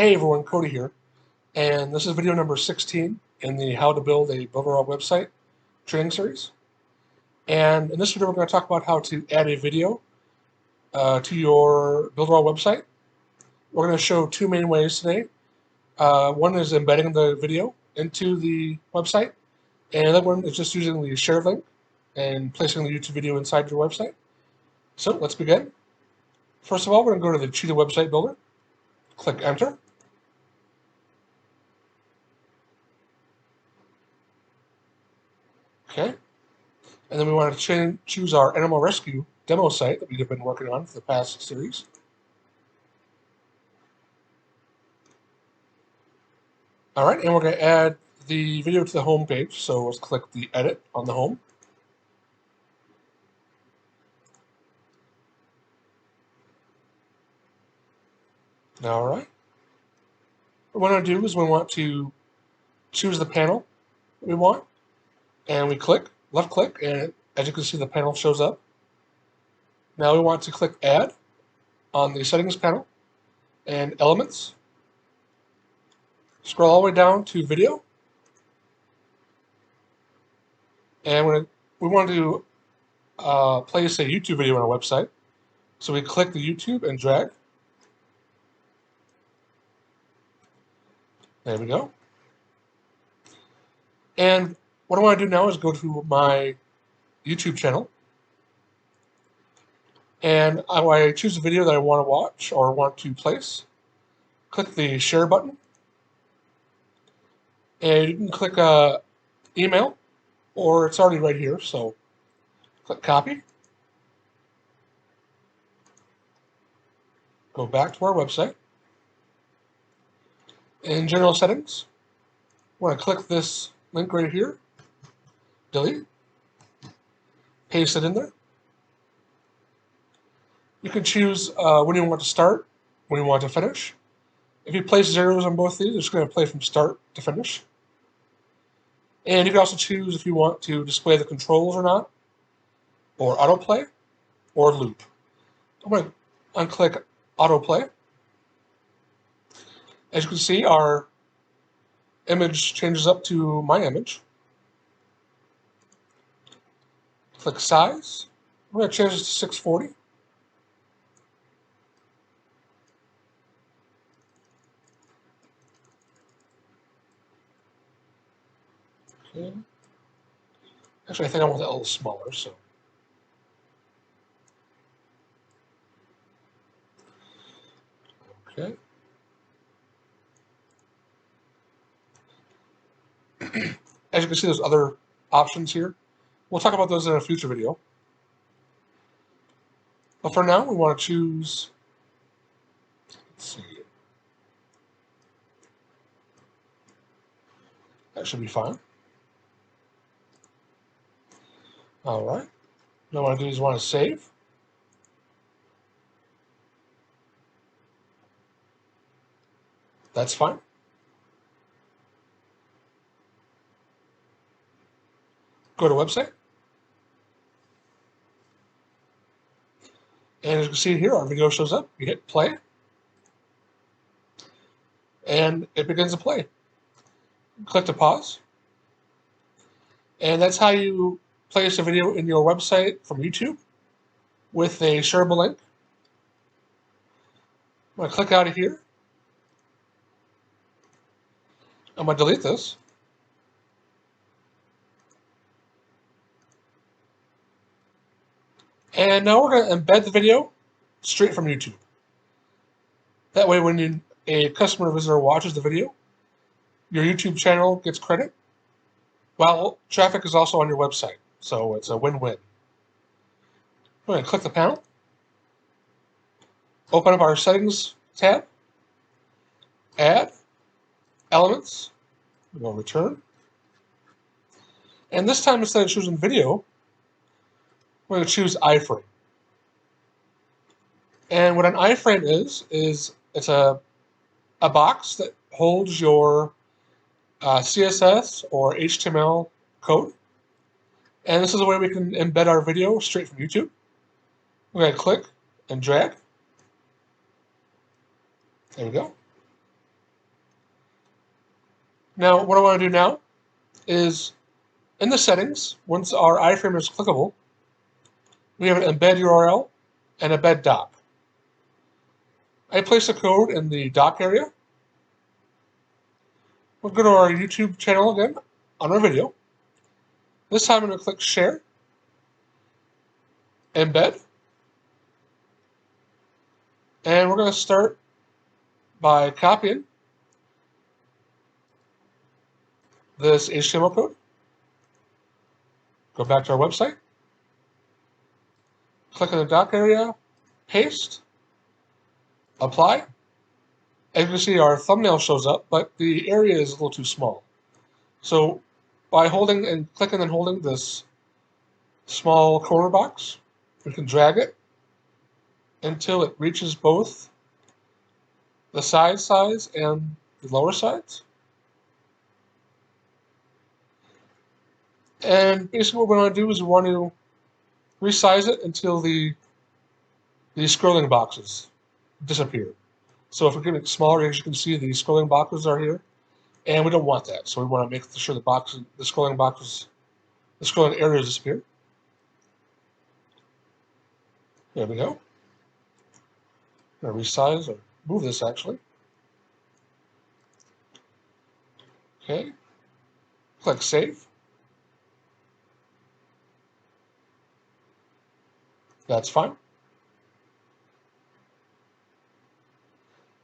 Hey everyone, Cody here, and this is video number 16 in the How to Build a Builderall website training series. And in this video, we're going to talk about how to add a video to your Builderall website. We're going to show two main ways today. One is embedding the video into the website, and the other one is just using the share link and placing the YouTube video inside your website. So let's begin. First of all, we're going to go to the Cheetah Website Builder, click Enter. Okay, and then we want to choose our animal rescue demo site that we've been working on for the past series. All right, and we're going to add the video to the home page. So let's click the edit on the home. All right. What we want to do is we want to choose the panel that we want, and we left click, and as you can see, the panel shows up. Now we want to click Add on the Settings panel and Elements. Scroll all the way down to Video, and we want to place a YouTube video on our website. So we click the YouTube and drag. There we go. And what I want to do now is go to my YouTube channel, and I choose a video that I want to watch or want to place. Click the share button, and you can click email, or it's already right here, so click copy. Go back to our website. In general settings, we're going to click this link right here, delete, paste it in there. You can choose when you want to start, when you want to finish. If you place zeros on both of these, it's going to play from start to finish. And you can also choose if you want to display the controls or not, or autoplay, or loop. I'm going to unclick autoplay. As you can see, our image changes up to my image. Click size. I'm going to change this to 640. Okay. Actually, I think I want that a little smaller, so. Okay. As you can see, there's other options here. We'll talk about those in a future video. But for now, we want to choose, let's see, that should be fine. All right. What I want to do is want to save. That's fine. Go to website. And as you can see here, our video shows up. You hit play. And it begins to play. Click to pause. And that's how you place a video in your website from YouTube with a shareable link. I'm going to click out of here. I'm going to delete this. And now we're going to embed the video straight from YouTube. That way, when a customer visitor watches the video, your YouTube channel gets credit, while traffic is also on your website. So it's a win-win. I'm going to click the panel, open up our Settings tab, Add, Elements, we'll Return. And this time, instead of choosing video, we're going to choose iframe. And what an iframe is it's a box that holds your CSS or HTML code. And this is the way we can embed our video straight from YouTube. We're going to click and drag. There we go. Now, what I want to do now is, in the settings, once our iframe is clickable, we have an embed URL and embed doc. I place the code in the doc area. We'll go to our YouTube channel again on our video. This time I'm going to click Share, Embed, and we're going to start by copying this HTML code. Go back to our website, click in the doc area, paste, apply. As you can see, our thumbnail shows up, but the area is a little too small. So by holding and clicking and holding this small corner box, we can drag it until it reaches both the side size and the lower sides. And basically what we want to do is we want to resize it until the scrolling boxes disappear. So if we get it smaller, as you can see, the scrolling boxes are here, and we don't want that. So we want to make sure the scrolling areas disappear. There we go. I'm going to resize or move this actually. Okay. Click Save. That's fine.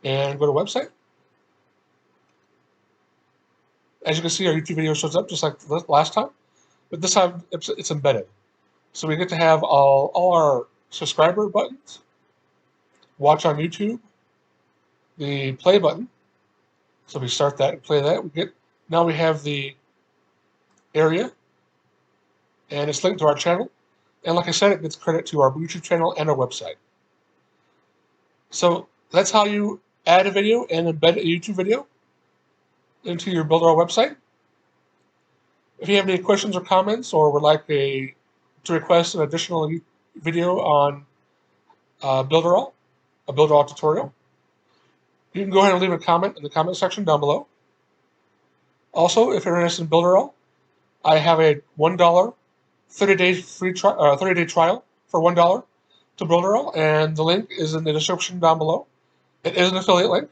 And go to website. As you can see, our YouTube video shows up just like last time, but this time it's embedded. So we get to have all our subscriber buttons, watch on YouTube, the play button. So we start that and play that. Now we have the area, and it's linked to our channel. And like I said, it gets credit to our YouTube channel and our website. So that's how you add a video and embed a YouTube video into your Builderall website. If you have any questions or comments, or would like to request an additional video on Builderall, a Builderall tutorial, you can go ahead and leave a comment in the comment section down below. Also, if you're interested in Builderall, I have a $1 30-day trial for $1 to Builderall, and the link is in the description down below. It is an affiliate link.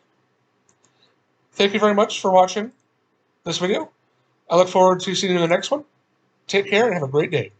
Thank you very much for watching this video. I look forward to seeing you in the next one. Take care and have a great day.